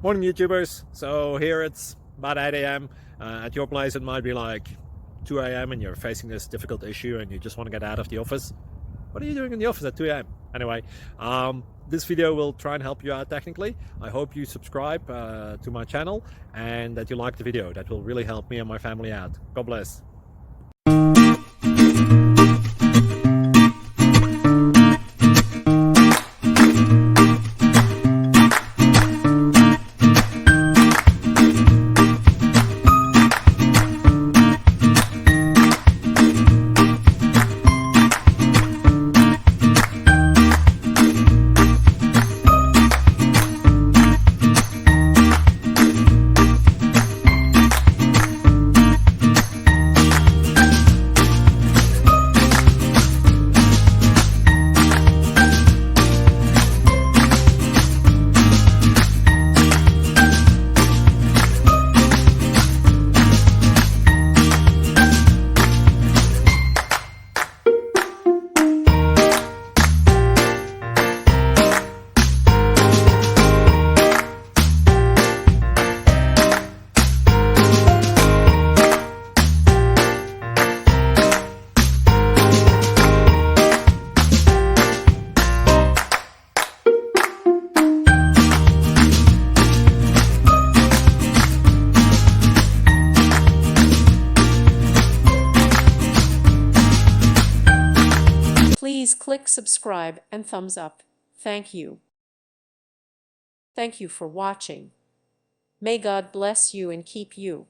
Morning YouTubers. So here it's about 8 a.m. At your place it might be like 2 a.m. and you're facing this difficult issue and you just want to get out of the office. What are you doing in the office at 2 a.m.? Anyway, this video will try and help you out technically. I hope you subscribe to my channel and that you like the video. That will really help me and my family out. God bless. Please click subscribe and thumbs up. Thank you. Thank you for watching. May God bless you and keep you.